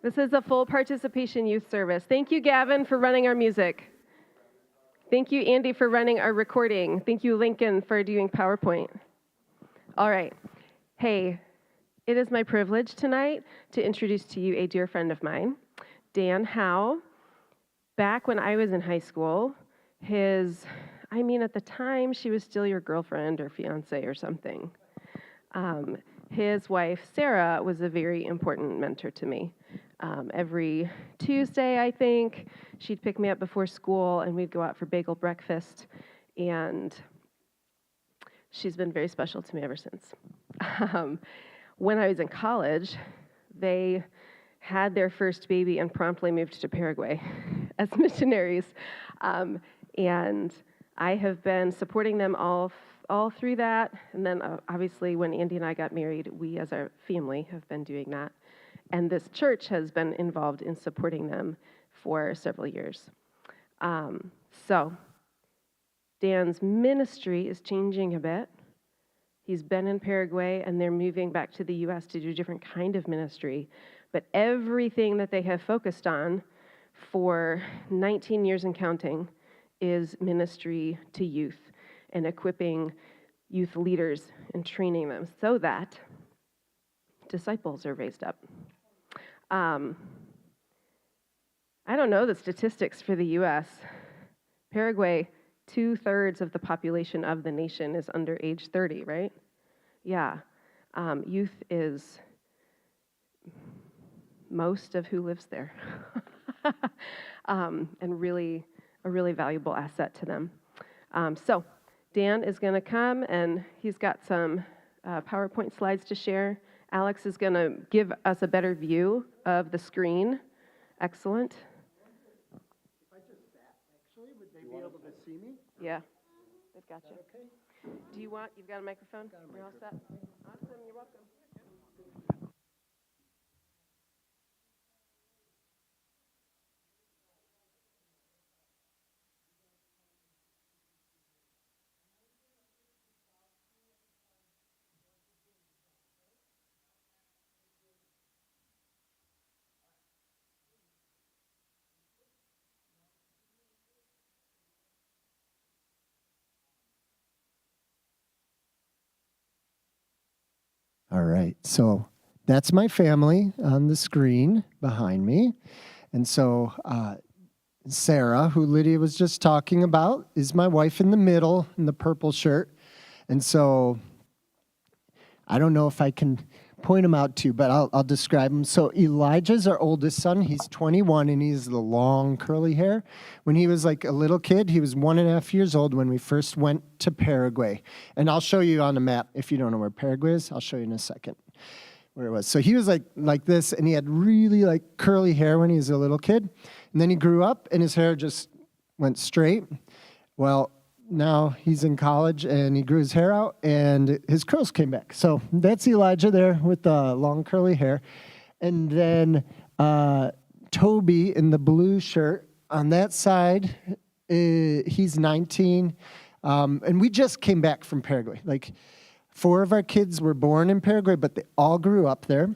This is a full participation youth service. Thank you, Gavin, for running our music. Thank you, Andy, for running our recording. Thank you, Lincoln, for doing PowerPoint. All right. Hey, it is my privilege tonight to introduce to you a dear friend of mine, Dan Hough. Back when I was in high school, at the time, she was still your girlfriend or fiance or something. His wife, Sarah, was a very important mentor to me. Every Tuesday, I think, she'd pick me up before school, and we'd go out for bagel breakfast, and she's been very special to me ever since. When I was in college, they had their first baby and promptly moved to Paraguay as missionaries, and I have been supporting them all through that, and then obviously when Andy and I got married, we as our family have been doing that. And this church has been involved in supporting them for several years. So Dan's ministry is changing a bit. He's been in Paraguay, and they're moving back to the U.S. to do a different kind of ministry. But everything that they have focused on for 19 years and counting is ministry to youth and equipping youth leaders and training them so that disciples are raised up. I don't know the statistics for the U.S. Paraguay, 2/3 of the population of the nation is under age 30, right? Yeah. Youth is most of who lives there. And really, a really valuable asset to them. So Dan is going to come, and he's got some PowerPoint slides to share. Alex is going to give us a better view of the screen. Excellent. If I just sat, actually, would they be able to see me? Yeah, they've got you. Okay. You've got a microphone? Got a You're all set? microphone. Awesome, you're welcome. All right, so that's my family on the screen behind me. And so Sarah, who Lydia was just talking about, is my wife in the middle in the purple shirt. And so I don't know if I can point them out to you, but I'll describe them. So Elijah's our oldest son. He's 21, and he has the long curly hair. When he was like a little kid, he was 1.5 years old when we first went to Paraguay. And I'll show you on the map. If you don't know where Paraguay is, I'll show you in a second where it was. So he was like this, and he had really like curly hair when he was a little kid. And then he grew up, and his hair just went straight. Well, now he's in college, and he grew his hair out, and his curls came back. So that's Elijah there with the long curly hair. And then Toby in the blue shirt on that side, he's 19. And we just came back from Paraguay. Like 4 of our kids were born in Paraguay, but they all grew up there.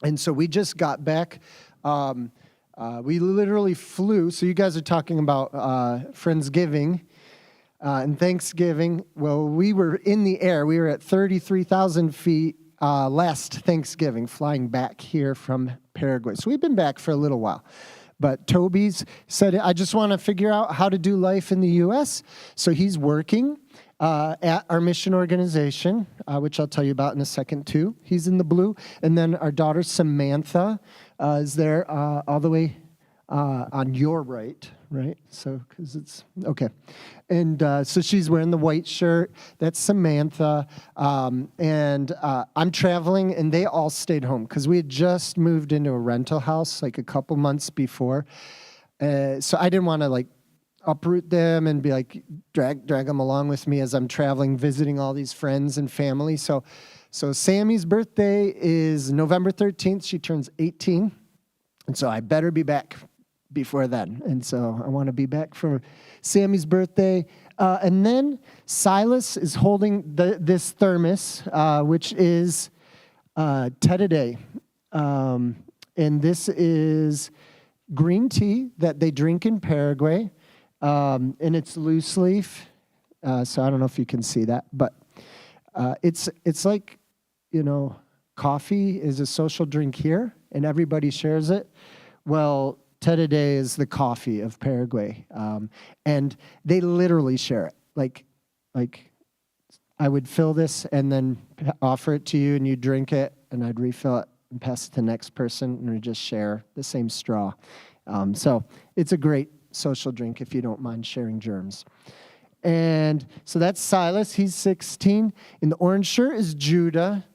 And so we just got back. We literally flew. So you guys are talking about Friendsgiving. And Thanksgiving, well, we were in the air. We were at 33,000 feet last Thanksgiving, flying back here from Paraguay. So we've been back for a little while. But Toby's said, I just want to figure out how to do life in the U.S. So he's working at our mission organization, which I'll tell you about in a second, too. He's in the blue. And then our daughter, Samantha, is there all the way on your right? So, because it's, okay. And so she's wearing the white shirt. That's Samantha. And I'm traveling, and they all stayed home because we had just moved into a rental house like a couple months before. So I didn't want to like uproot them and be like, drag them along with me as I'm traveling, visiting all these friends and family. So Sammy's birthday is November 13th. She turns 18. And so I better be back before then. And so I want to be back for Sammy's birthday. And then Silas is holding this thermos, which is Teddy. And this is green tea that they drink in Paraguay. And it's loose leaf. So I don't know if you can see that, but it's like, coffee is a social drink here, and everybody shares it. Well, Tereré is the coffee of Paraguay, and they literally share it. Like I would fill this and then offer it to you, and you drink it, and I'd refill it and pass it to the next person, and we just share the same straw. So it's a great social drink if you don't mind sharing germs. And so that's Silas. He's 16. In the orange shirt is Judah.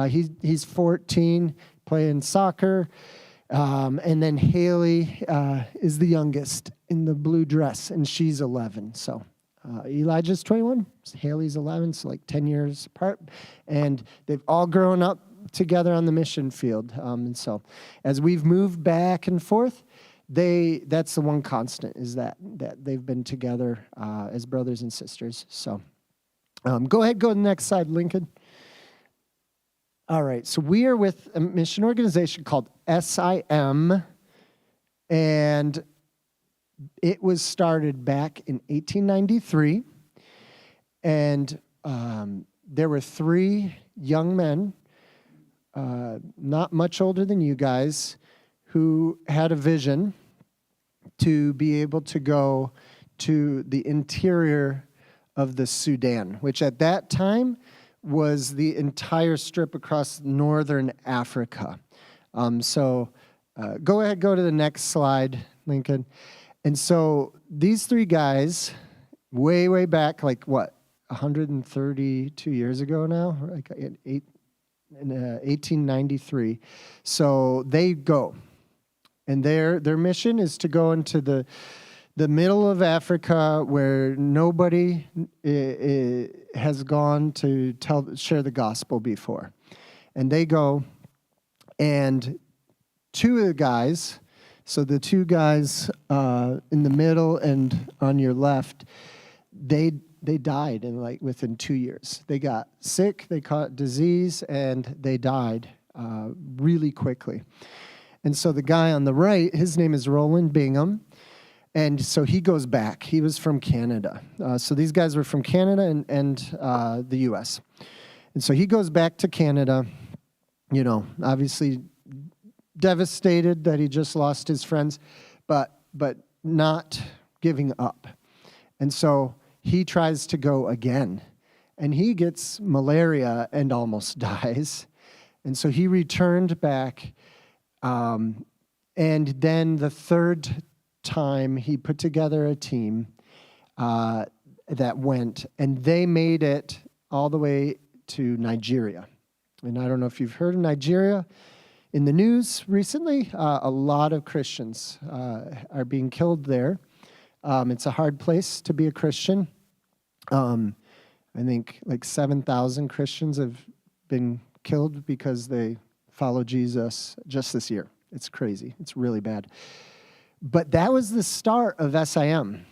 He's 14, playing soccer. And then Haley is the youngest in the blue dress, and she's 11. So Elijah's 21, Haley's 11, so like 10 years apart. And they've all grown up together on the mission field. And so as we've moved back and forth, that's the one constant, is that they've been together as brothers and sisters. So go ahead, go to the next slide, Lincoln. All right, so we are with a mission organization called SIM, and it was started back in 1893, and there were 3 young men, not much older than you guys, who had a vision to be able to go to the interior of the Sudan, which at that time was the entire strip across northern Africa. So go ahead, go to the next slide, Lincoln. And so these 3 guys, way back, like what, 132 years ago now, like in 1893. So they go. And their mission is to go into the middle of Africa where nobody has gone to share the gospel before. And they go, and 2 of the guys, so the 2 guys in the middle and on your left, they died within 2 years. They got sick, they caught disease, and they died really quickly. And so the guy on the right, his name is Roland Bingham, and so he goes back. He was from Canada. So these guys were from Canada and the U.S. And so he goes back to Canada, obviously devastated that he just lost his friends, but not giving up. And so he tries to go again, and he gets malaria and almost dies. And so he returned back. And then the 3rd time, he put together a team that went, and they made it all the way to Nigeria. And I don't know if you've heard of Nigeria. In the news recently, a lot of Christians are being killed there. It's a hard place to be a Christian. I think like 7,000 Christians have been killed because they follow Jesus just this year. It's crazy. It's really bad. But that was the start of SIM.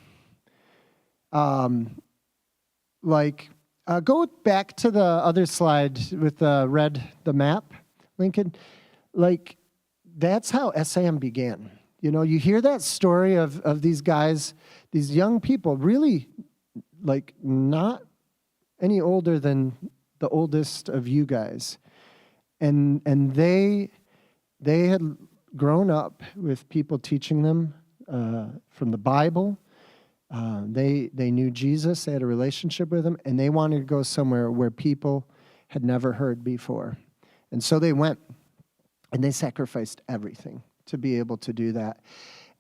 Go back to the other slide with the map, Lincoln. That's how SIM began. You hear that story of these guys, these young people, really not any older than the oldest of you guys. And they had grown up with people teaching them from the Bible. They knew Jesus. They had a relationship with him, and they wanted to go somewhere where people had never heard before. And so they went, and they sacrificed everything to be able to do that.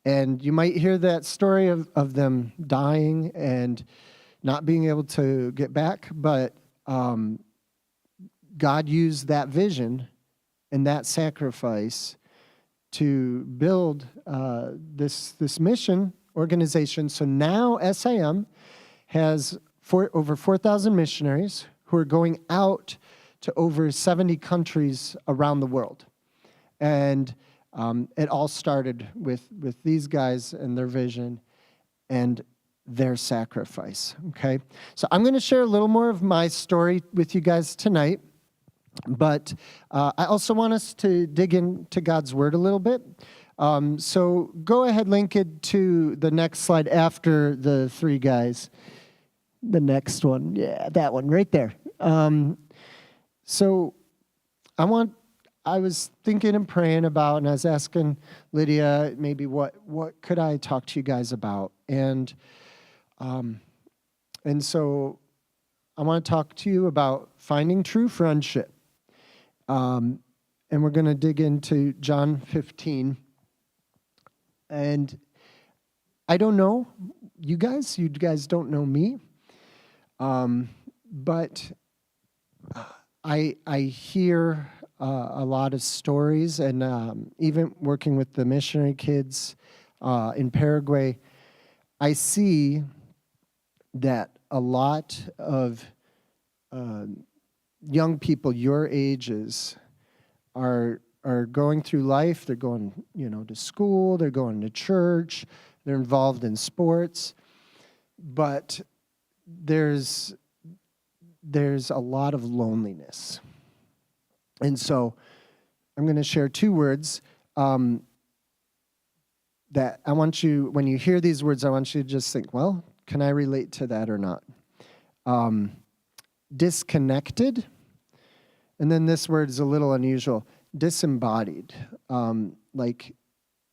And you might hear that story of them dying and not being able to get back, but God used that vision and that sacrifice to build this mission organization. So now SIM has over 4,000 missionaries who are going out to over 70 countries around the world. And it all started with these guys and their vision and their sacrifice, okay? So I'm going to share a little more of my story with you guys tonight. But I also want us to dig into God's Word a little bit. So go ahead, link it to the next slide after the three guys. The next one, yeah, that one right there. So I was thinking and praying about, and I was asking Lydia, maybe what could I talk to you guys about? And so I want to talk to you about finding true friendship. And we're going to dig into John 15. And I don't know you guys don't know me. But I hear a lot of stories, and even working with the missionary kids in Paraguay, I see that a lot of young people your ages are going through life. They're going, to school. They're going to church. They're involved in sports, but there's a lot of loneliness. And so I'm going to share two words that I want you, when you hear these words, I want you to just think, well, can I relate to that or not? Disconnected, and then this word is a little unusual, disembodied.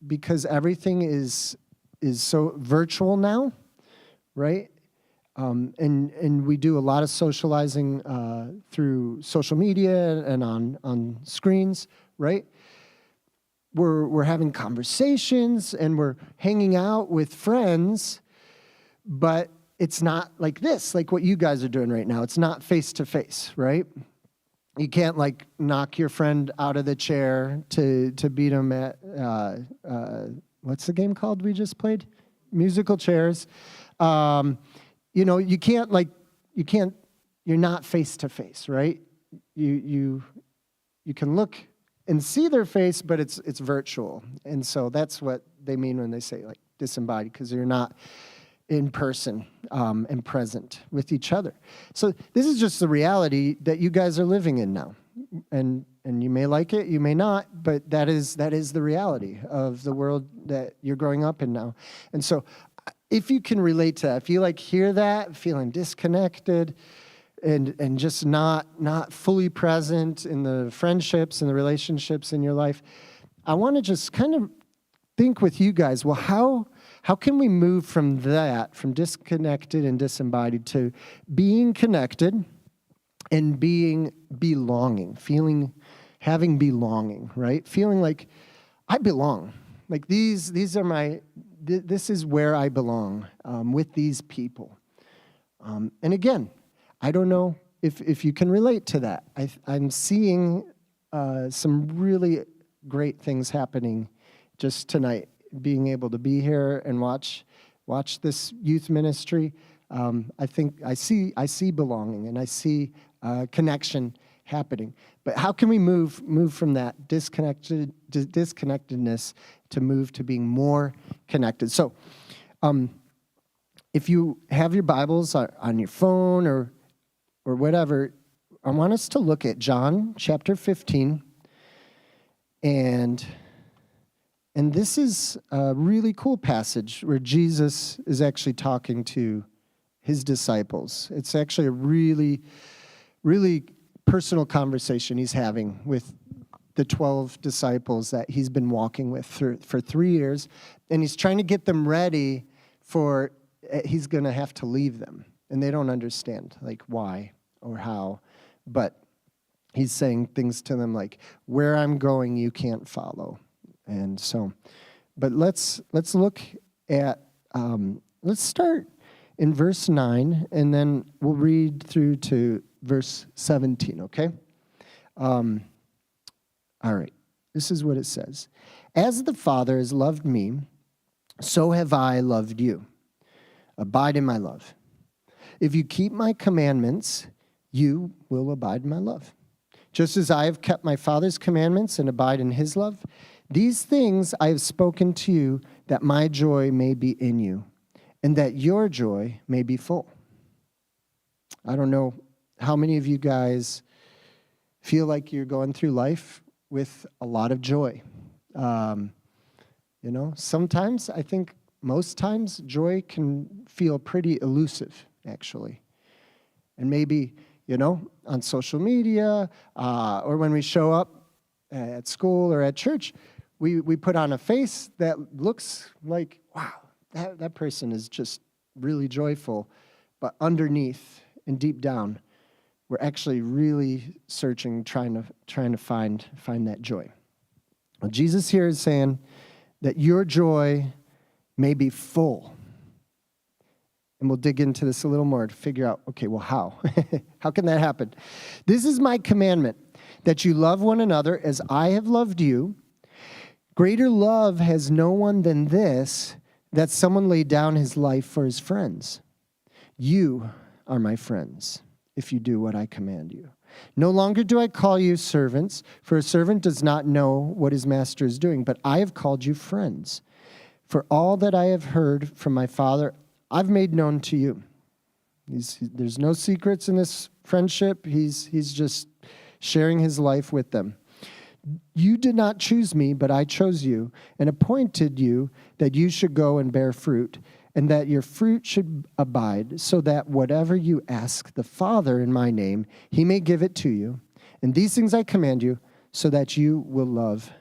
Because everything is so virtual now, right? And we do a lot of socializing through social media and on screens, right? We're having conversations and we're hanging out with friends, but it's not like this, like what you guys are doing right now. It's not face to face, right? You can't knock your friend out of the chair to beat him at what's the game called we just played? Musical chairs. You can't you're not face to face, right? You can look and see their face, but it's virtual. And so that's what they mean when they say disembodied, because you're not in person and present with each other. So this is just the reality that you guys are living in now. And you may like it, you may not, but that is the reality of the world that you're growing up in now. And so if you can relate to that, if you hear that, feeling disconnected and just not fully present in the friendships and the relationships in your life, I want to just kind of think with you guys, well, how can we move from that, from disconnected and disembodied, to being connected and being belonging, having belonging, right? Feeling like I belong. These are this is where I belong with these people. And again, I don't know if you can relate to that. I'm seeing some really great things happening just tonight, being able to be here and watch this youth ministry. I think I see belonging and I see connection happening. But how can we move from that disconnectedness to move to being more connected? So, if you have your Bibles on your phone or whatever, I want us to look at John chapter 15, and this is a really cool passage where Jesus is actually talking to his disciples. It's actually a really, really personal conversation he's having with the 12 disciples that he's been walking with for 3 years. And he's trying to get them ready for, he's going to have to leave them. And they don't understand, why or how. But he's saying things to them like, where I'm going, you can't follow. And so, but let's look at, let's start in verse 9, and then we'll read through to verse 17, okay? All right, this is what it says. As the Father has loved me, so have I loved you. Abide in my love. If you keep my commandments, you will abide in my love. Just as I have kept my Father's commandments and abide in his love, these things I have spoken to you, that my joy may be in you, and that your joy may be full. I don't know how many of you guys feel like you're going through life with a lot of joy. Sometimes, I think most times, joy can feel pretty elusive, actually. And maybe, on social media or when we show up at school or at church, we put on a face that looks like, wow, that person is just really joyful. But underneath and deep down, we're actually really searching, trying to find that joy. Well, Jesus here is saying that your joy may be full. And we'll dig into this a little more to figure out, okay, well, how? How can that happen? This is my commandment, that you love one another as I have loved you. Greater love has no one than this, that someone laid down his life for his friends. You are my friends, if you do what I command you. No longer do I call you servants, for a servant does not know what his master is doing, but I have called you friends. For all that I have heard from my Father, I've made known to you. There's no secrets in this friendship. He's just sharing his life with them. You did not choose me, but I chose you and appointed you that you should go and bear fruit, and that your fruit should abide, so that whatever you ask the Father in my name, he may give it to you. And these things I command you, so that you will love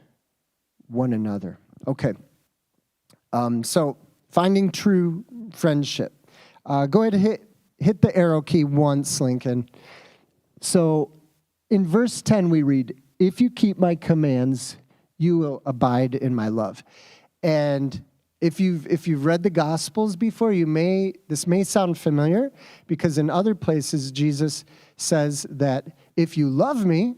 one another. Okay. So finding true friendship. Go ahead and hit the arrow key once, Lincoln. So in verse 10 we read, if you keep my commands, you will abide in my love. And if you've read the Gospels before, this may sound familiar, because in other places Jesus says that if you love me,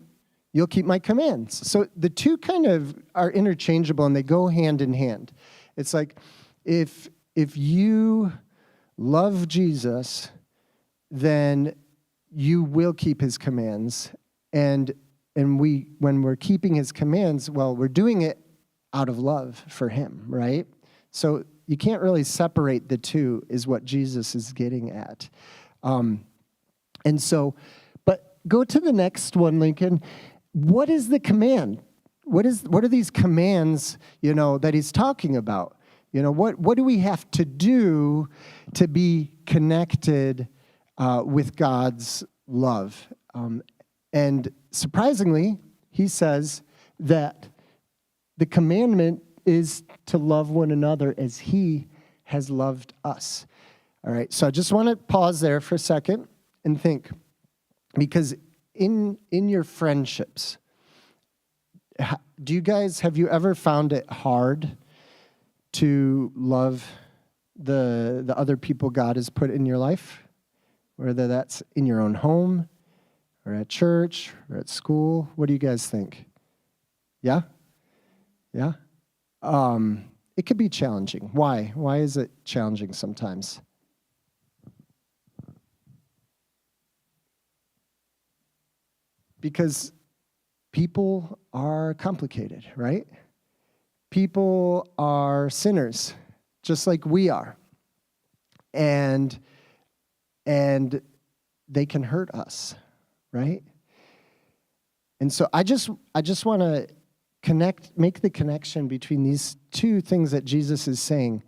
you'll keep my commands. So the two kind of are interchangeable and they go hand in hand. It's like if you love Jesus, then you will keep his commands. And when we're keeping his commands, well, we're doing it out of love for him, right? So you can't really separate the two, is what Jesus is getting at. But go to the next one, Lincoln. What is the command? What are these commands, that he's talking about? What do we have to do to be connected with God's love? And surprisingly, he says that the commandment is to love one another as he has loved us. All right, so I just want to pause there for a second and think, because in your friendships, have you ever found it hard to love the other people God has put in your life? Whether that's in your own home, or at church, or at school? What do you guys think? Yeah? Yeah? It could be challenging. Why? Why is it challenging sometimes? Because people are complicated, right? People are sinners, just like we are. And they can hurt us, right? And so I just want to make the connection between these two things that Jesus is saying.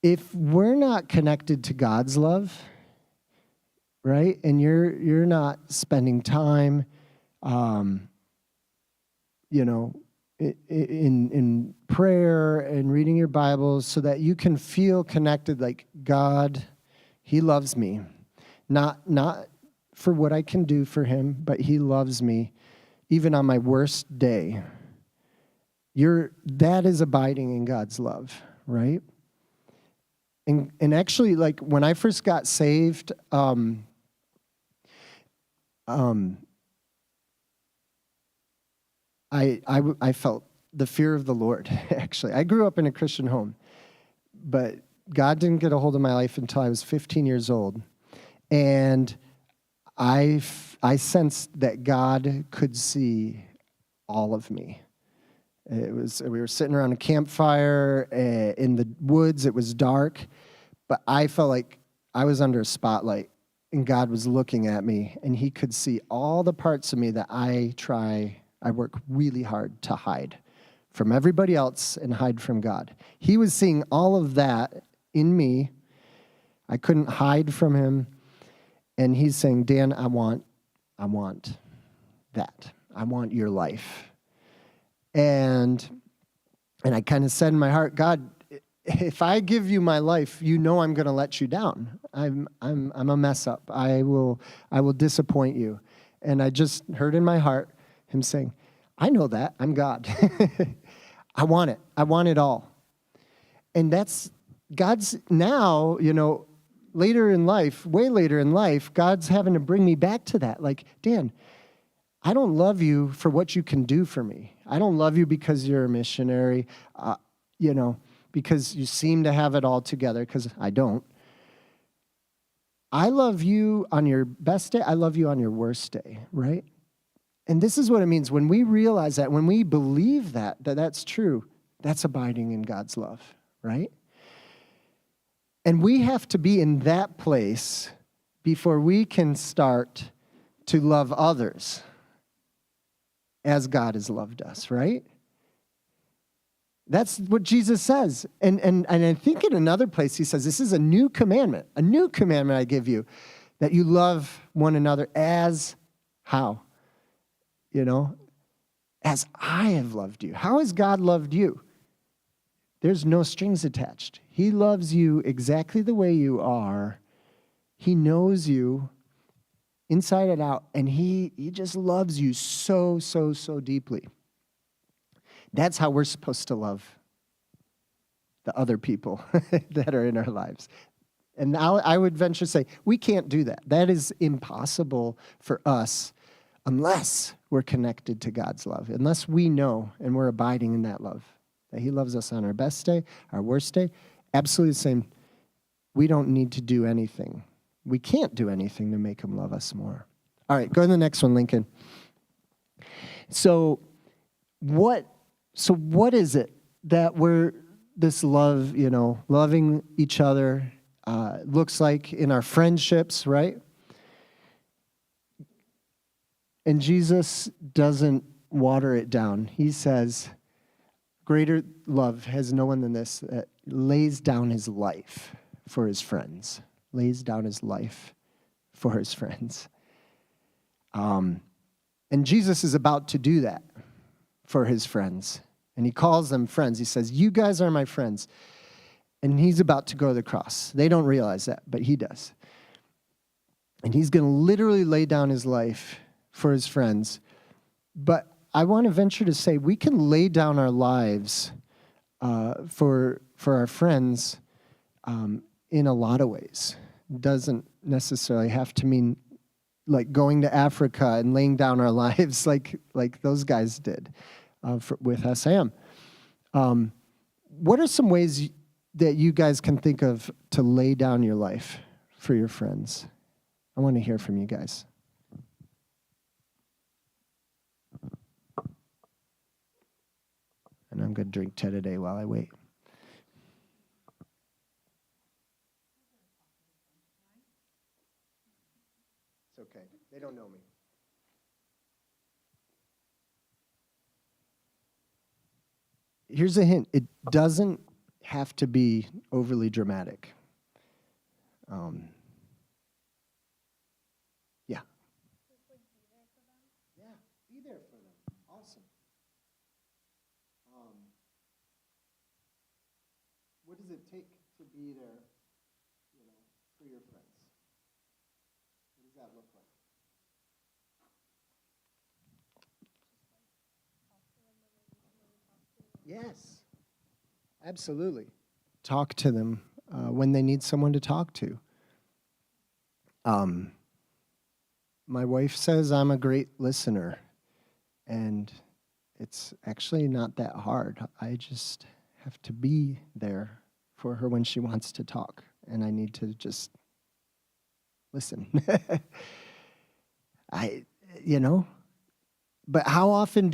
If we're not connected to God's love, right, and you're not spending time, in prayer and reading your Bible so that you can feel connected, like God, he loves me, not for what I can do for him, but he loves me even on my worst day. That is abiding in God's love, right? And actually, like when I first got saved, I felt the fear of the Lord, actually. I grew up in a Christian home, but God didn't get a hold of my life until I was 15 years old. And I sensed that God could see all of me. We were sitting around a campfire in the woods. It was dark, but I felt like I was under a spotlight, and God was looking at me, and he could see all the parts of me that I work really hard to hide from everybody else and hide from God. He was seeing all of that in me. I couldn't hide from him. And he's saying, Dan, I want that. I want your life. And I kind of said in my heart, God, if I give you my life, you know I'm going to let you down. I'm a mess up. I will disappoint you. And I just heard in my heart him saying, I know that. I'm God. I want it. I want it all. And that's God's now, later in life, way later in life, God's having to bring me back to that. Like, Dan, I don't love you for what you can do for me. I don't love you because you're a missionary, because you seem to have it all together, because I don't. I love you on your best day. I love you on your worst day, right? And this is what it means when we realize that, when we believe that's true, that's abiding in God's love, right? And we have to be in that place before we can start to love others as God has loved us, right? That's what Jesus says. And I think in another place he says, this is a new commandment I give you, that you love one another as how? As I have loved you. How has God loved you? There's no strings attached. He loves you exactly the way you are. He knows you inside and out, and he just loves you so, so, so deeply. That's how we're supposed to love the other people that are in our lives. And I would venture to say, we can't do that. That is impossible for us unless we're connected to God's love, unless we know and we're abiding in that love, that he loves us on our best day, our worst day. Absolutely the same. We don't need to do anything. We can't do anything to make him love us more. All right, go to the next one, Lincoln. So what is it that this love, loving each other looks like in our friendships, right? And Jesus doesn't water it down. He says, greater love has no one than this, that lays down his life for his friends. Lays down his life for his friends. And Jesus is about to do that for his friends. And he calls them friends. He says, you guys are my friends. And he's about to go to the cross. They don't realize that, but he does. And he's going to literally lay down his life for his friends. But I want to venture to say we can lay down our lives for our friends in a lot of ways. Doesn't necessarily have to mean like going to Africa and laying down our lives like those guys did with SAM. What are some ways that you guys can think of to lay down your life for your friends? I want to hear from you guys. And I'm going to drink tea today while I wait. It's okay. They don't know me. Here's a hint. It doesn't have to be overly dramatic. Yeah. Yeah, be there for them. Awesome. What does it take to be there, for your friends? What does that look like? Yes, absolutely. Talk to them when they need someone to talk to. My wife says I'm a great listener, and it's actually not that hard. I just have to be there for her when she wants to talk, and I need to just listen. But how often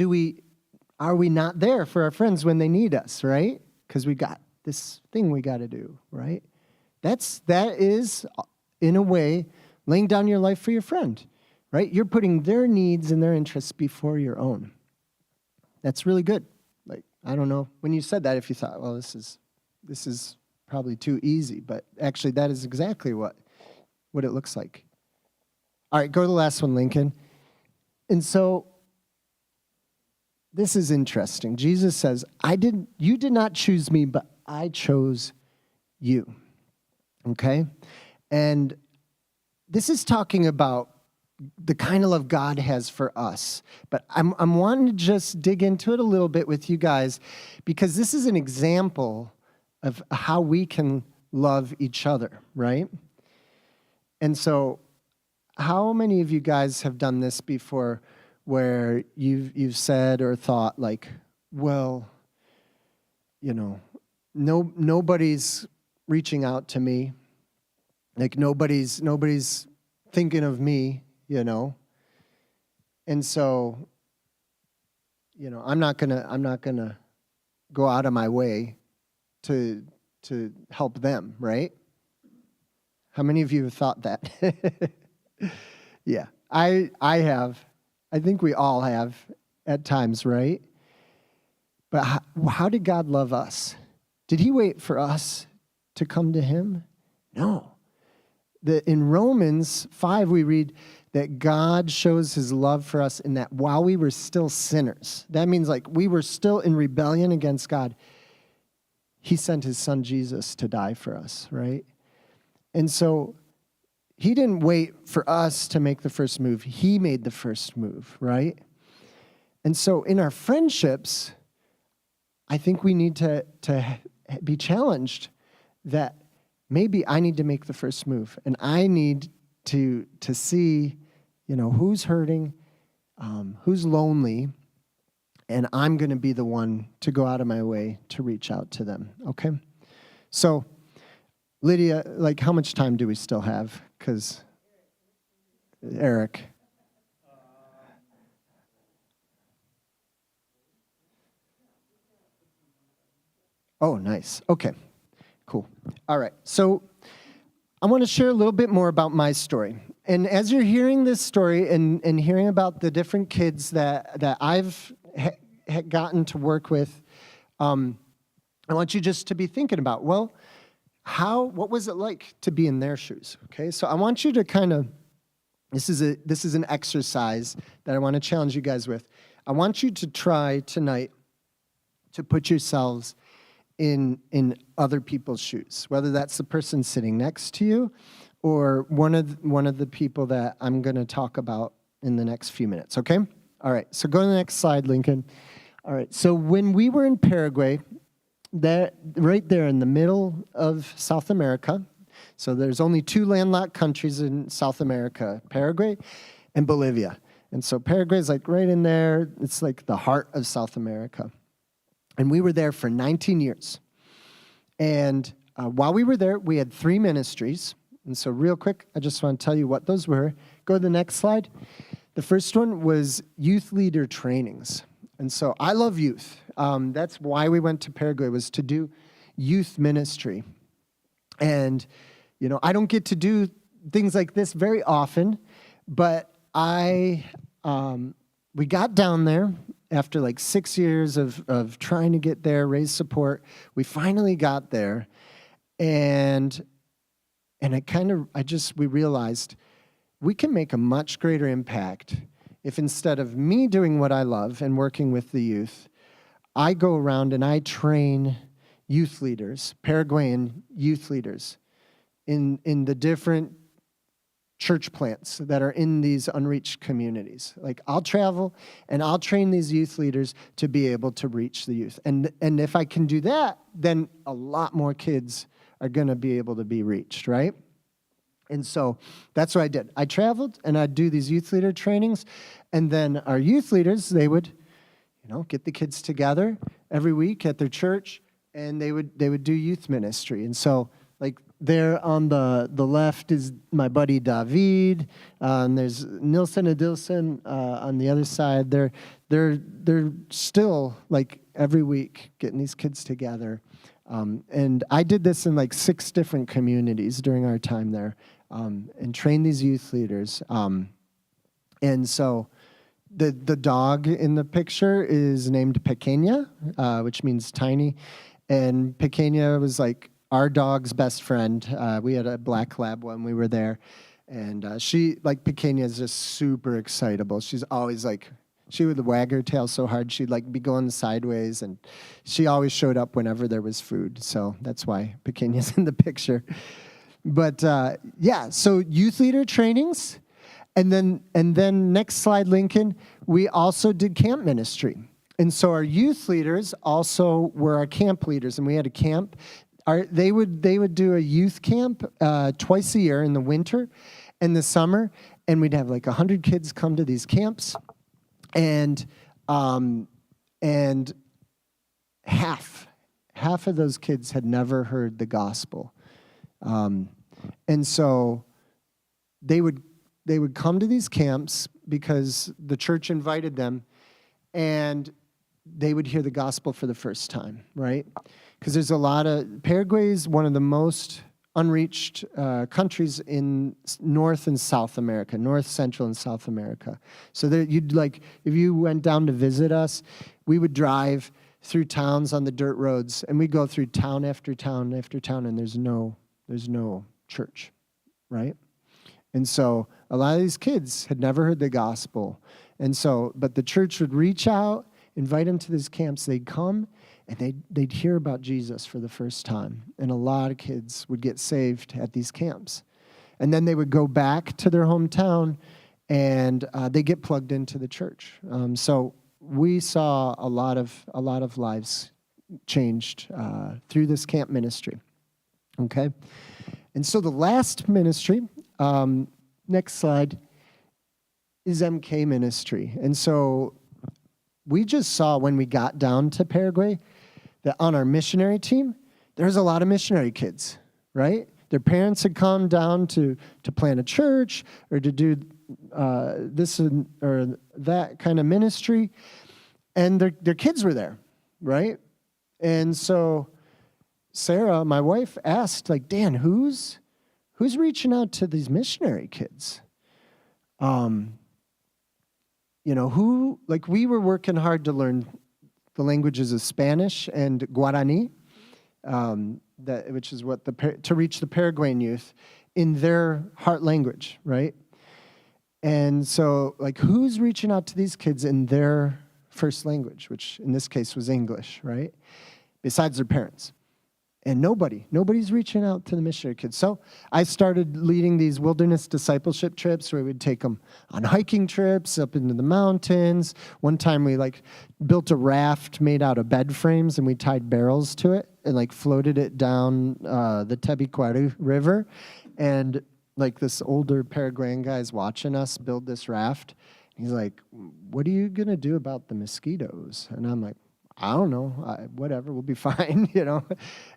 are we not there for our friends when they need us, right? Because we got this thing we got to do, right? That is, in a way, laying down your life for your friend, right? You're putting their needs and their interests before your own. That's really good. Like, I don't know when you said that if you thought, well, this is probably too easy, but actually that is exactly what it looks like. All right, go to the last one, Lincoln. And so this is interesting. Jesus says, you did not choose me, but I chose you. Okay? And this is talking about the kind of love God has for us. But I'm wanting to just dig into it a little bit with you guys because this is an example of how we can love each other, right? And so how many of you guys have done this before where you've said or thought like, well, nobody's reaching out to me. Like nobody's thinking of me, And so, I'm not gonna go out of my way to help them, right? How many of you have thought that? Yeah, I have. I think we all have at times, right? But how did God love us? Did he wait for us to come to him? No. In Romans 5, we read that God shows his love for us in that while we were still sinners, that means like we were still in rebellion against God, he sent his son Jesus to die for us, right? And so he didn't wait for us to make the first move. He made the first move, right? And so in our friendships, I think we need to be challenged that maybe I need to make the first move, and I need to see, who's hurting, who's lonely, and I'm going to be the one to go out of my way to reach out to them, okay? So, Lydia, like, how much time do we still have? Because, Eric. Oh, nice. Okay. Cool. All right. So I want to share a little bit more about my story. And as you're hearing this story and hearing about the different kids that I've gotten to work with, I want you just to be thinking about, well, what was it like to be in their shoes? Okay. So I want you to kind of, this is an exercise that I want to challenge you guys with. I want you to try tonight to put yourselves in other people's shoes, whether that's the person sitting next to you or one of the people that I'm going to talk about in the next few minutes, okay? All right, so go to the next slide, Lincoln. All right, so when we were in Paraguay, right there in the middle of South America, so there's only two landlocked countries in South America, Paraguay and Bolivia. And so Paraguay is like right in there. It's like the heart of South America. And we were there for 19 years. And while we were there, we had 3 ministries. And so real quick, I just want to tell you what those were. Go to the next slide. The first one was youth leader trainings. And so I love youth. That's why we went to Paraguay, was to do youth ministry. And, I don't get to do things like this very often, but we got down there. After like 6 years of trying to get there, raise support, we finally got there, and we realized we can make a much greater impact if instead of me doing what I love and working with the youth, I go around and I train youth leaders, Paraguayan youth leaders, in the different church plants that are in these unreached communities. Like I'll travel and I'll train these youth leaders to be able to reach the youth. And if I can do that, then a lot more kids are going to be able to be reached, right? And so that's what I did. I traveled and I'd do these youth leader trainings, and then our youth leaders, they would, get the kids together every week at their church, and they would do youth ministry. And so like there on the left is my buddy David. There's Nilsen and Dilson on the other side. They're still like every week getting these kids together And I did this in like 6 different communities during our time there, and trained these youth leaders. And so the dog in the picture is named Pequeña, which means tiny. And Pequeña was like our dog's best friend. We had a black lab when we were there. And Pequeña is just super excitable. She's always like, she would wag her tail so hard, she'd like be going sideways. And she always showed up whenever there was food. So that's why Pequeña's in the picture. But so youth leader trainings. And then next slide, Lincoln, we also did camp ministry. And so our youth leaders also were our camp leaders, and we had a camp. They would do a youth camp twice a year in the winter and the summer, and we'd have like 100 kids come to these camps, and half of those kids had never heard the gospel, and so they would come to these camps because the church invited them, and they would hear the gospel for the first time, right? Because there's a lot of, Paraguay is one of the most unreached countries in North and South America, North, Central, and South America. So that you'd like, if you went down to visit us, we would drive through towns on the dirt roads, and we'd go through town after town after town, and there's no church, right? And so a lot of these kids had never heard the gospel. And so, but the church would reach out, invite them to these camps. They'd come, and they'd hear about Jesus for the first time. And a lot of kids would get saved at these camps. And then they would go back to their hometown, and they get plugged into the church. So we saw a lot of lives changed through this camp ministry. Okay? And so the last ministry, next slide, is MK ministry. And so we just saw when we got down to Paraguay that on our missionary team, there's a lot of missionary kids, right? Their parents had come down to plant a church or to do this or that kind of ministry, and their kids were there, right? And so Sarah, my wife, asked, like, Dan, who's reaching out to these missionary kids? We were working hard to learn the languages of Spanish and Guarani, which is what to reach the Paraguayan youth in their heart language, right? And so, like, who's reaching out to these kids in their first language, which in this case was English, right? Besides their parents. And nobody's reaching out to the missionary kids. So I started leading these wilderness discipleship trips where we'd take them on hiking trips up into the mountains. One time we built a raft made out of bed frames, and we tied barrels to it and floated it down the Tebiquaru River. And this older Paraguayan guy's watching us build this raft. He's like, "What are you going to do about the mosquitoes?" And I'm like, I don't know, whatever, we'll be fine,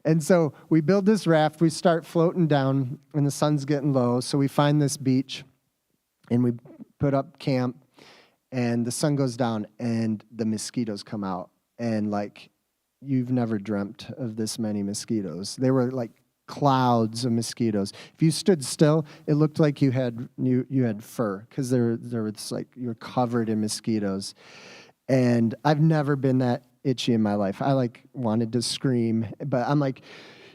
And so we build this raft, we start floating down, and the sun's getting low, so we find this beach, and we put up camp, and the sun goes down, and the mosquitoes come out, and you've never dreamt of this many mosquitoes. They were clouds of mosquitoes. If you stood still, it looked like you had fur, because there was you're covered in mosquitoes. And I've never been that itchy in my life. I wanted to scream, but I'm like,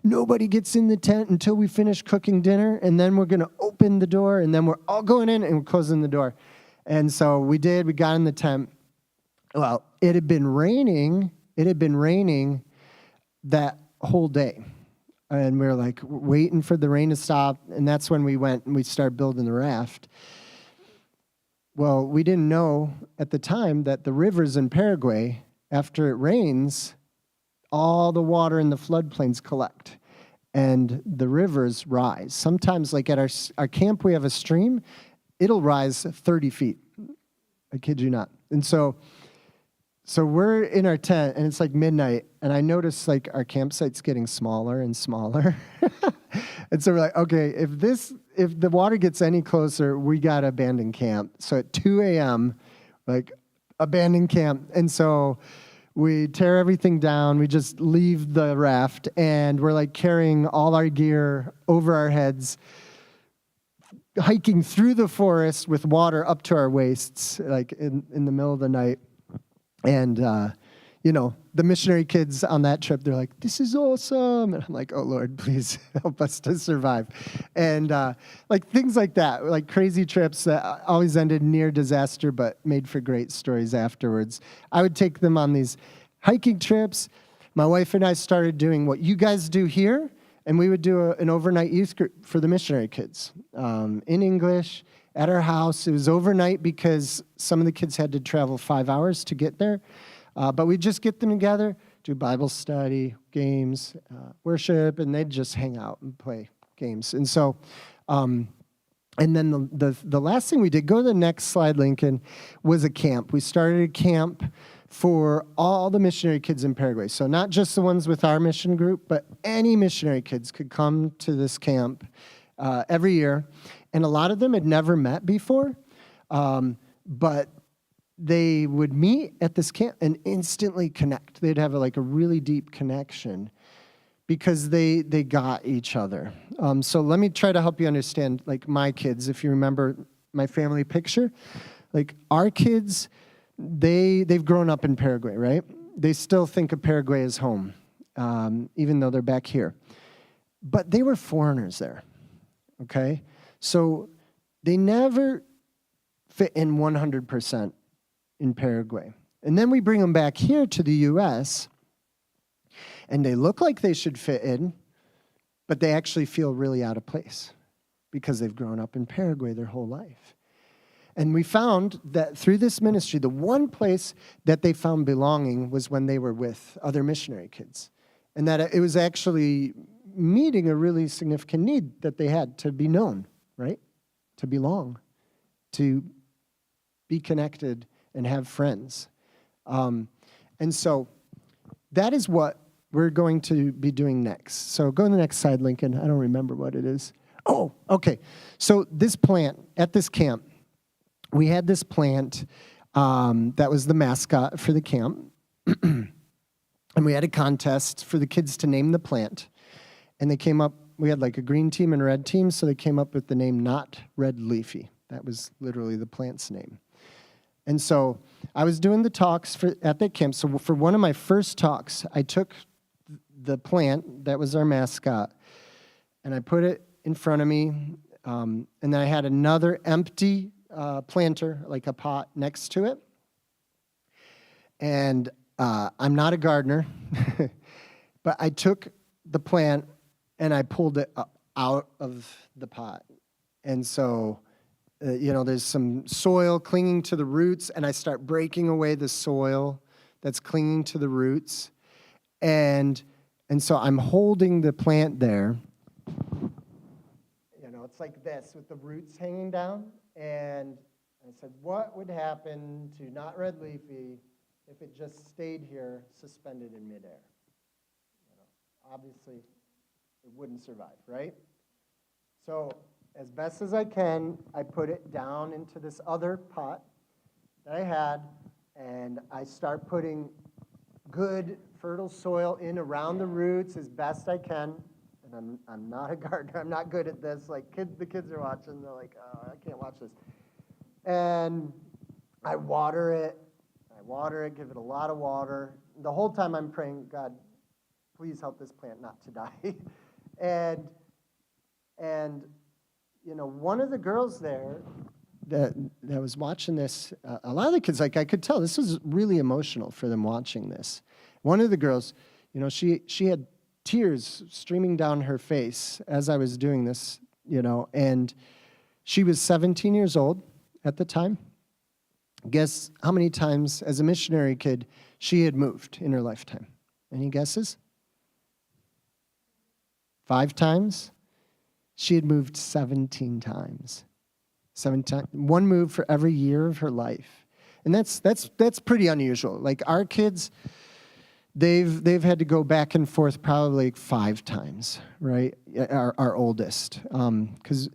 nobody gets in the tent until we finish cooking dinner, and then we're going to open the door, and then we're all going in, and we're closing the door. And so we did. We got in the tent. Well, it had been raining that whole day. And we were waiting for the rain to stop, and that's when we went and we started building the raft. Well, we didn't know at the time that the rivers in Paraguay, after it rains, all the water in the floodplains collect, and the rivers rise. Sometimes, at our camp, we have a stream. It'll rise 30 feet. I kid you not. And so we're in our tent, and it's midnight, and I notice our campsite's getting smaller and smaller. And so we're like, okay, if the water gets any closer, we got to abandon camp. So at 2 a.m., abandon camp. And so We tear everything down. We just leave the raft, and we're like carrying all our gear over our heads, hiking through the forest with water up to our waists, like in the middle of the night. And, the missionary kids on that trip, they're like, this is awesome. And I'm like, oh, Lord, please help us to survive. And like things like that, like crazy trips that always ended near disaster, but made for great stories afterwards. I would take them on these hiking trips. My wife and I started doing what you guys do here, and we would do an overnight youth group for the missionary kids in English at our house. It was overnight because some of the kids had to travel 5 hours to get there. But we'd just get them together, do Bible study, games, worship, and they'd just hang out and play games. And so, and then the last thing we did, go to the next slide, Lincoln, was a camp. We started a camp for all the missionary kids in Paraguay. So not just the ones with our mission group, but any missionary kids could come to this camp every year. And a lot of them had never met before, but they would meet at this camp and instantly connect. They'd have a really deep connection because they got each other. So let me try to help you understand, like my kids, if you remember my family picture, like our kids, they've grown up in Paraguay, right? They still think of Paraguay as home, even though they're back here. But they were foreigners there, okay? So they never fit in 100% in Paraguay. And then we bring them back here to the U.S., and they look like they should fit in, but they actually feel really out of place because they've grown up in Paraguay their whole life. And we found that through this ministry, the one place that they found belonging was when they were with other missionary kids. And that it was actually meeting a really significant need that they had to be known, right? To belong, to be connected and have friends. And so that is what we're going to be doing next. So go to the next slide, Lincoln. I don't remember what it is. Oh, okay. So this plant at this camp, we had this plant that was the mascot for the camp. And we had a contest for the kids to name the plant. And they came up, we had like a green team and a red team, so they came up with the name Not Red Leafy. That was literally the plant's name. And so I was doing the talks at that camp. So for one of my first talks, I took the plant that was our mascot, and I put it in front of me. And then I had another empty planter, like a pot, next to it. And I'm not a gardener, but I took the plant and I pulled it out of the pot. And so there's some soil clinging to the roots, and I start breaking away the soil that's clinging to the roots. And so I'm holding the plant there. It's like this with the roots hanging down. And I said, what would happen to Not Red Leafy if it just stayed here suspended in midair? Obviously, it wouldn't survive, right? So as best as I can, I put it down into this other pot that I had, and I start putting good, fertile soil in around the roots as best I can. And I'm not a gardener. I'm not good at this. Like the kids are watching. They're like, oh, I can't watch this. And I water it, give it a lot of water. The whole time I'm praying, God, please help this plant not to die. And one of the girls there that was watching this, a lot of the kids, like I could tell, this was really emotional for them watching this. One of the girls, she had tears streaming down her face as I was doing this, and she was 17 years old at the time. Guess how many times as a missionary kid she had moved in her lifetime? Any guesses? 5 times? She had moved 17 times. 17 one move for every year of her life. And that's pretty unusual. Like our kids, they've had to go back and forth probably like 5 times, right? Our oldest. And this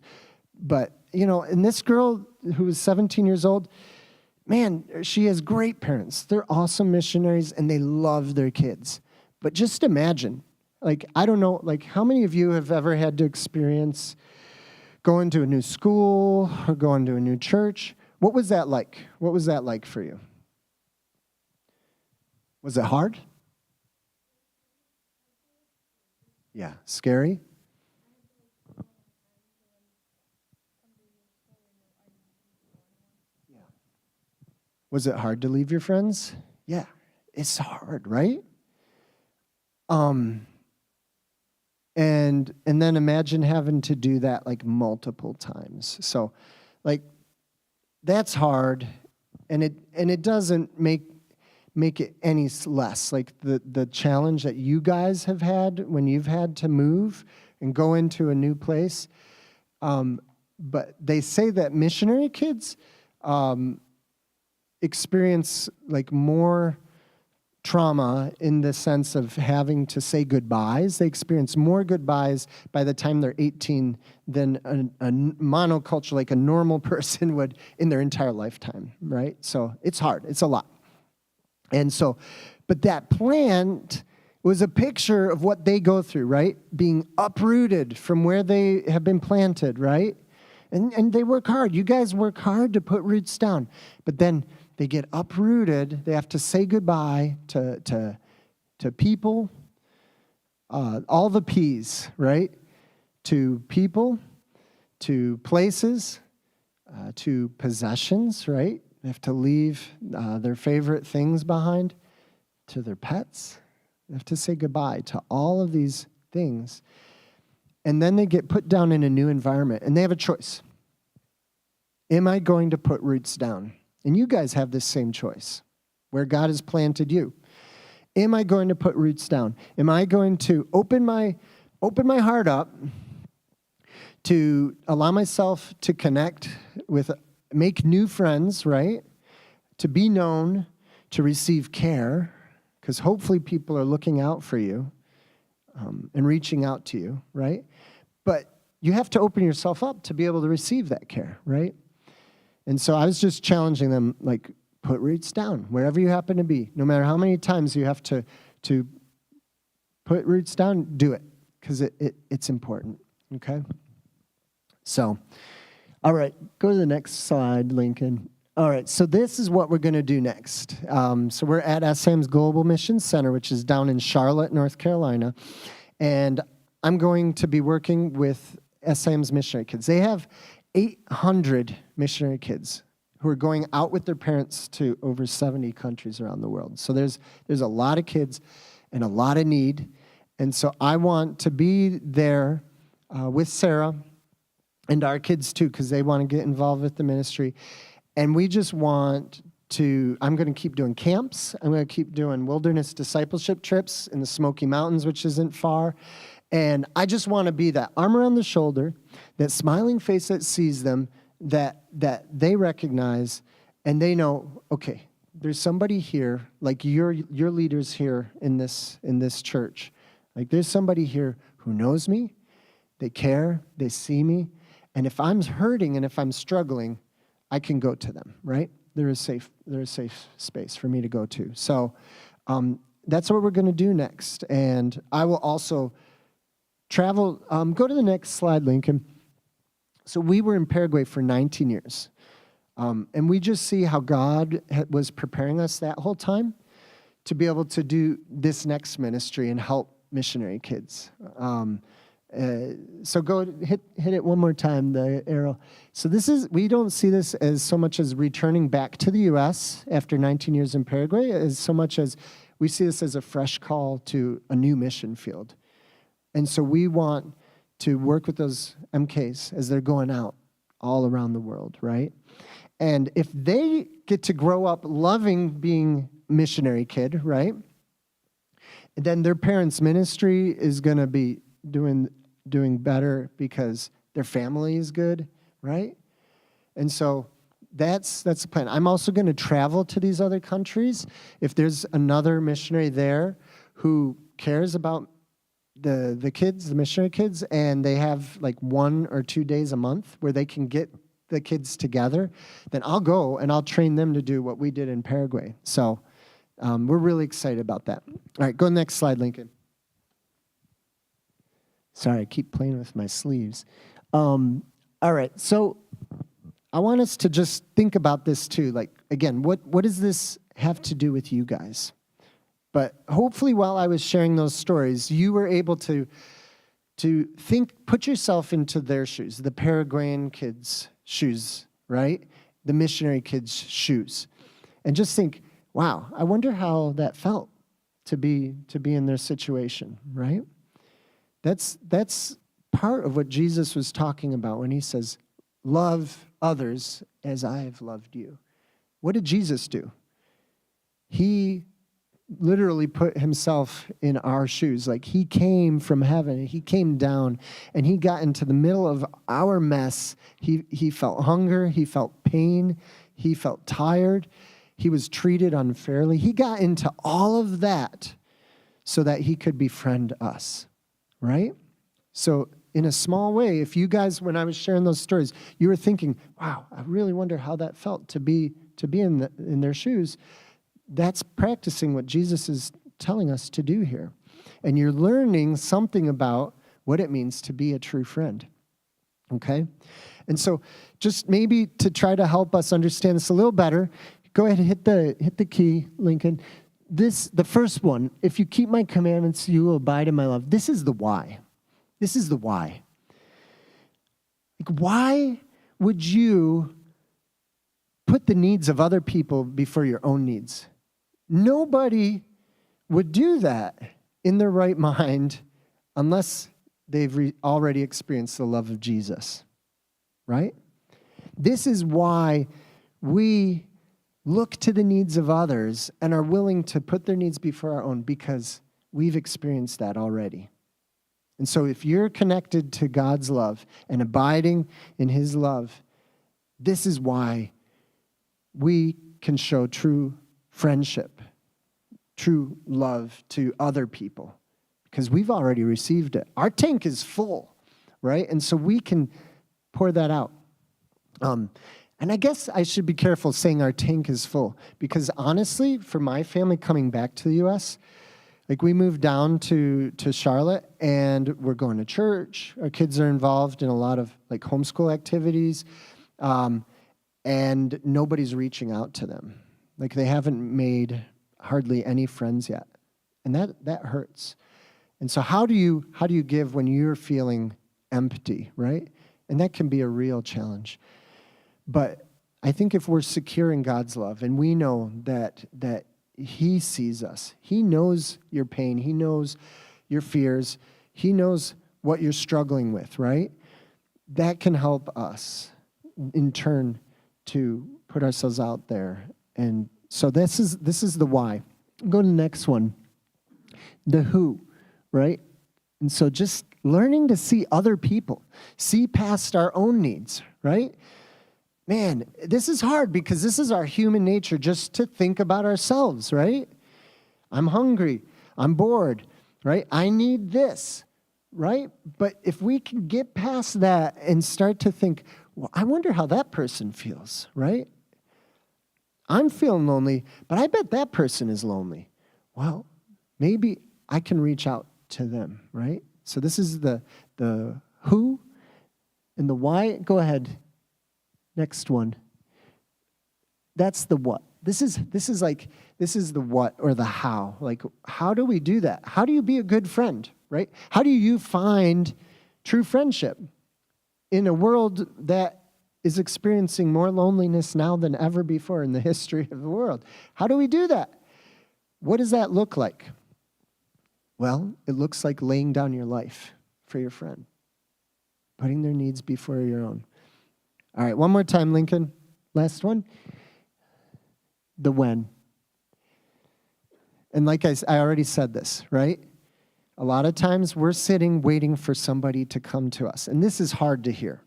girl who was 17 years old, Man, she has great parents. They're awesome missionaries and they love their kids. But just imagine, like, I don't know, like, how many of you have ever had to experience going to a new school or going to a new church? What was that like? What was that like for you? Was it hard? Yeah, scary? Yeah. Was it hard to leave your friends? Yeah, it's hard, right? And then imagine having to do that like multiple times. So, like, that's hard, and it doesn't make it any less. Like the challenge that you guys have had when you've had to move and go into a new place. But they say that missionary kids experience like more trauma in the sense of having to say goodbyes. They experience more goodbyes by the time they're 18 than a monoculture, like a normal person would in their entire lifetime, right? So it's hard. It's a lot. And so, but that plant was a picture of what they go through, right? Being uprooted from where they have been planted, right? And they work hard. You guys work hard to put roots down. But then they get uprooted. They have to say goodbye to people, all the P's, right? To people, to places, to possessions, right? They have to leave their favorite things behind, to their pets. They have to say goodbye to all of these things. And then they get put down in a new environment, and they have a choice. Am I going to put roots down? And you guys have this same choice, where God has planted you. Am I going to put roots down? Am I going to open my heart up to allow myself to connect with, make new friends, right? To be known, to receive care, because hopefully people are looking out for you and reaching out to you, right? But you have to open yourself up to be able to receive that care, right? And so I was just challenging them, like, put roots down wherever you happen to be. No matter how many times you have to put roots down, do it, because it's important, okay? So, all right, go to the next slide, Lincoln. All right, so this is what we're going to do next. So we're at SAM's Global Mission Center, which is down in Charlotte, North Carolina. And I'm going to be working with SAM's missionary kids. They have 800 missionary kids who are going out with their parents to over 70 countries around the world. So there's a lot of kids and a lot of need. And so I want to be there with Sarah and our kids too, because they want to get involved with the ministry. And we just want to, I'm going to keep doing camps. I'm going to keep doing wilderness discipleship trips in the Smoky Mountains, which isn't far. And I just want to be that arm around the shoulder, that smiling face that sees them, that they recognize, and they know, okay, there's somebody here, like your leaders here in this church. Like, there's somebody here who knows me, they care, they see me, and if I'm hurting and if I'm struggling, I can go to them, right? They're a safe space for me to go to. So that's what we're going to do next. And I will also travel. Go to the next slide, Lincoln. So we were in Paraguay for 19 years. And we just see how God was preparing us that whole time to be able to do this next ministry and help missionary kids. So go hit it one more time, the arrow. So we don't see this as so much as returning back to the U.S. after 19 years in Paraguay, as so much as we see this as a fresh call to a new mission field. And so we want to work with those MKs as they're going out all around the world, right? And if they get to grow up loving being a missionary kid, right? Then their parents' ministry is going to be doing better because their family is good, right? And so that's the plan. I'm also going to travel to these other countries. If there's another missionary there who cares about the kids, the missionary kids, and they have like 1 or 2 days a month where they can get the kids together, then I'll go and I'll train them to do what we did in Paraguay. So we're really excited about that. All right, go next slide, Lincoln. Sorry, I keep playing with my sleeves. All right, so I want us to just think about this too. Like, again, what does this have to do with you guys? But hopefully while I was sharing those stories, you were able to think, put yourself into their shoes, the Paraguayan kids' shoes, right? The missionary kids' shoes. And just think, wow, I wonder how that felt to be in their situation, right? That's part of what Jesus was talking about when he says, love others as I have loved you. What did Jesus do? He literally put himself in our shoes. Like, he came from heaven, he came down, and he got into the middle of our mess. He felt hunger, he felt pain, he felt tired, he was treated unfairly. He got into all of that so that he could befriend us, right? So in a small way, if you guys, when I was sharing those stories, you were thinking, wow, I really wonder how that felt to be in their shoes. That's practicing what Jesus is telling us to do here. And you're learning something about what it means to be a true friend. Okay? And so just maybe to try to help us understand this a little better, go ahead and hit the key, Lincoln. The first one, if you keep my commandments, you will abide in my love. This is the why. This is the why. Like, why would you put the needs of other people before your own needs? Nobody would do that in their right mind unless they've already experienced the love of Jesus, right? This is why we look to the needs of others and are willing to put their needs before our own, because we've experienced that already. And so if you're connected to God's love and abiding in his love, this is why we can show true friendship, true love to other people, because we've already received it. Our tank is full, right? And so we can pour that out. And I guess I should be careful saying our tank is full, because honestly, for my family coming back to the U.S., like, we moved down to Charlotte, and we're going to church. Our kids are involved in a lot of, like, homeschool activities, and nobody's reaching out to them. Like, they haven't made hardly any friends yet, and that hurts. And so how do you give when you're feeling empty, right? And that can be a real challenge. But I think if we're secure in God's love, and we know that he sees us, he knows your pain, he knows your fears, he knows what you're struggling with, right? That can help us in turn to put ourselves out there. And so this is the why. Go to the next one. The who, right? And so just learning to see other people, see past our own needs, right? Man, this is hard because this is our human nature, just to think about ourselves, right? I'm hungry, I'm bored, right? I need this, right? But if we can get past that and start to think, well, I wonder how that person feels, right? I'm feeling lonely, but I bet that person is lonely. Well, maybe I can reach out to them, right? So this is the who and the why. Go ahead. Next one. That's the what. This is the what or the how. Like, how do we do that? How do you be a good friend, right? How do you find true friendship in a world that is experiencing more loneliness now than ever before in the history of the world? How do we do that? What does that look like? Well, it looks like laying down your life for your friend, putting their needs before your own. All right, one more time, Lincoln. Last one. The when. And like I already said this, right? A lot of times we're sitting waiting for somebody to come to us. And this is hard to hear,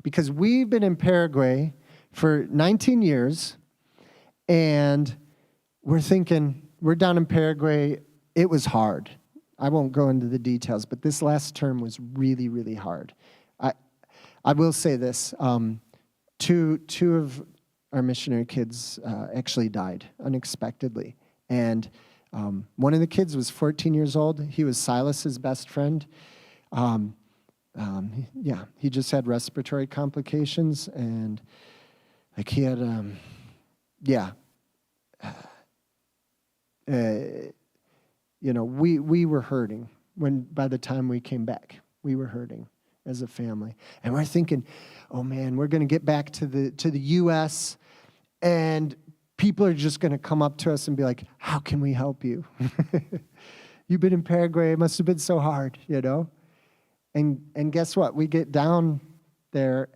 because we've been in Paraguay for 19 years, and we're thinking, we're down in Paraguay, it was hard. I won't go into the details, but this last term was really, really hard. I will say this, two of our missionary kids actually died unexpectedly. And one of the kids was 14 years old. He was Silas's best friend. He just had respiratory complications, and like he had, we were hurting by the time we came back. We were hurting as a family, and we're thinking, oh man, we're going to get back to the U.S. and people are just going to come up to us and be like, how can we help you? You've been in Paraguay. It must have been so hard, And guess what? We get down there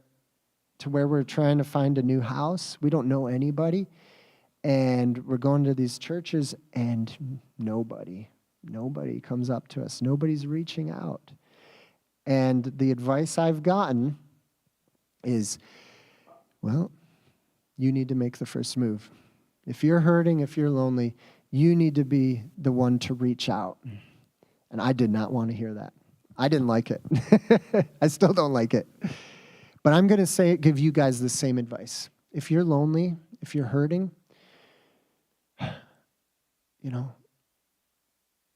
to where we're trying to find a new house. We don't know anybody. And we're going to these churches, and nobody comes up to us. Nobody's reaching out. And the advice I've gotten is, well, you need to make the first move. If you're hurting, if you're lonely, you need to be the one to reach out. And I did not want to hear that. I didn't like it. I still don't like it. But I'm going to give you guys the same advice. If you're lonely, if you're hurting,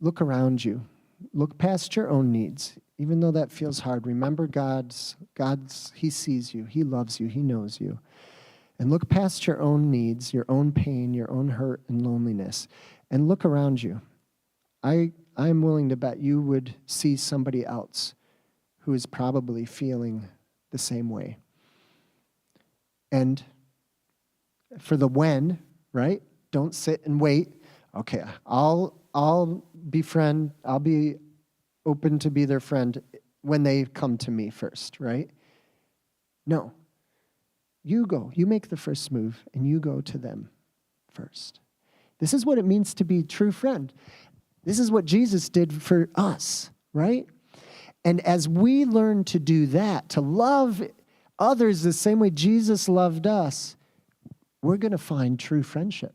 look around you. Look past your own needs. Even though that feels hard, remember God's, He sees you. He loves you. He knows you. And look past your own needs, your own pain, your own hurt and loneliness, and look around you. I'm willing to bet you would see somebody else who is probably feeling the same way. And for the when, right? Don't sit and wait. Okay, I'll befriend, I'll be open to be their friend when they come to me first, right? No. You go. You make the first move, and you go to them first. This is what it means to be a true friend. This is what Jesus did for us, right? And as we learn to do that, to love others the same way Jesus loved us, we're going to find true friendship.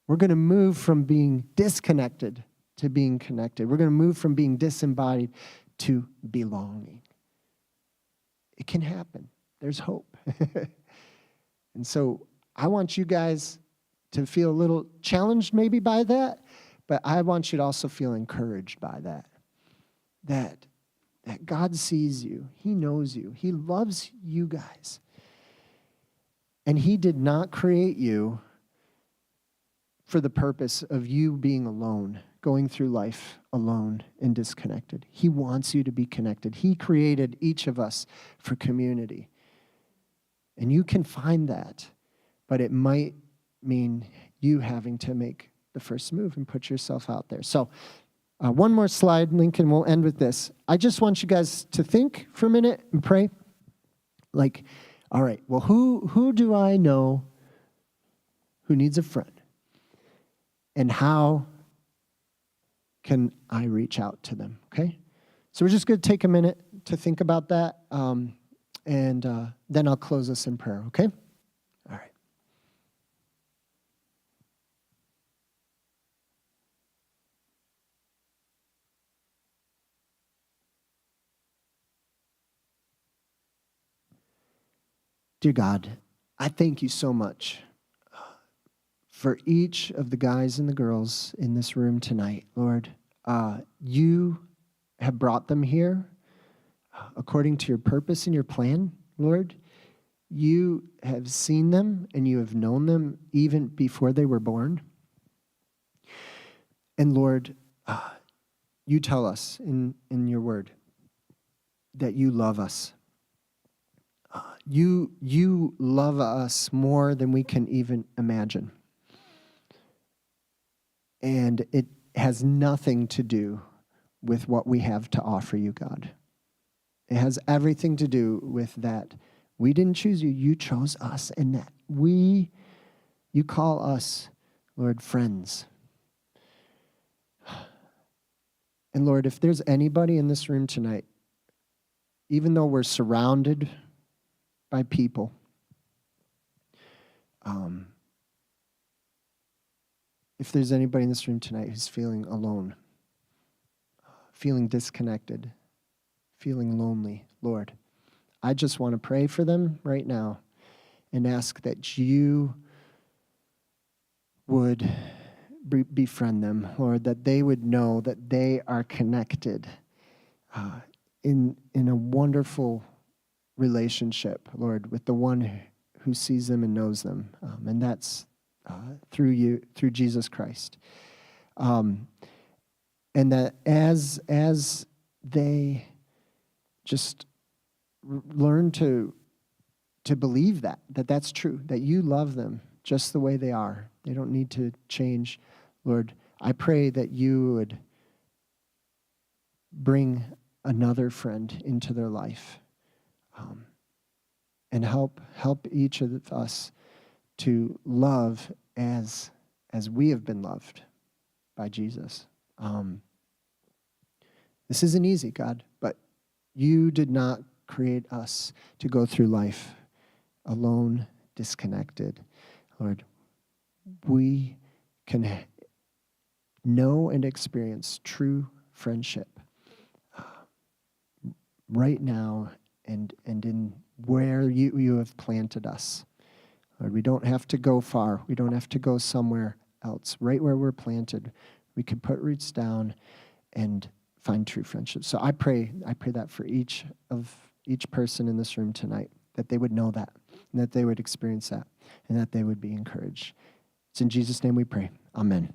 We're going to move from being disconnected to being connected. We're going to move from being disembodied to belonging. It can happen. There's hope. And so I want you guys to feel a little challenged maybe by that, but I want you to also feel encouraged by that God sees you. He knows you. He loves you guys. And He did not create you for the purpose of you being alone, going through life alone and disconnected. He wants you to be connected. He created each of us for community. And you can find that, but it might mean you having to make the first move and put yourself out there. So one more slide, Lincoln, we'll end with this. I just want you guys to think for a minute and pray. Like, all right, well, who do I know who needs a friend? And how can I reach out to them, okay? So we're just going to take a minute to think about that, and then I'll close us in prayer, okay? All right. Dear God, I thank you so much for each of the guys and the girls in this room tonight, Lord. You have brought them here according to your purpose and your plan, Lord. You have seen them and you have known them even before they were born. And Lord, you tell us in your word that you love us. You love us more than we can even imagine. And it has nothing to do with what we have to offer you, God. It has everything to do with that. We didn't choose you. You chose us. And that you call us, Lord, friends. And Lord, if there's anybody in this room tonight, even though we're surrounded by people, if there's anybody in this room tonight who's feeling alone, feeling disconnected, feeling lonely, Lord, I just want to pray for them right now and ask that you would befriend them, Lord, that they would know that they are connected in a wonderful relationship, Lord, with the one who sees them and knows them, and that's through you, through Jesus Christ. And that as they just learn to believe that's true, that you love them just the way they are. They don't need to change. Lord, I pray that you would bring another friend into their life, and help each of us to love as we have been loved by Jesus. This isn't easy, God, but you did not create us to go through life alone, disconnected. Lord, we can know and experience true friendship right now and in where you have planted us. Lord, we don't have to go far. We don't have to go somewhere else. Right where we're planted, we can put roots down and find true friendship. So I pray that for each person in this room tonight, that they would know that, and that they would experience that, and that they would be encouraged. It's in Jesus' name we pray. Amen.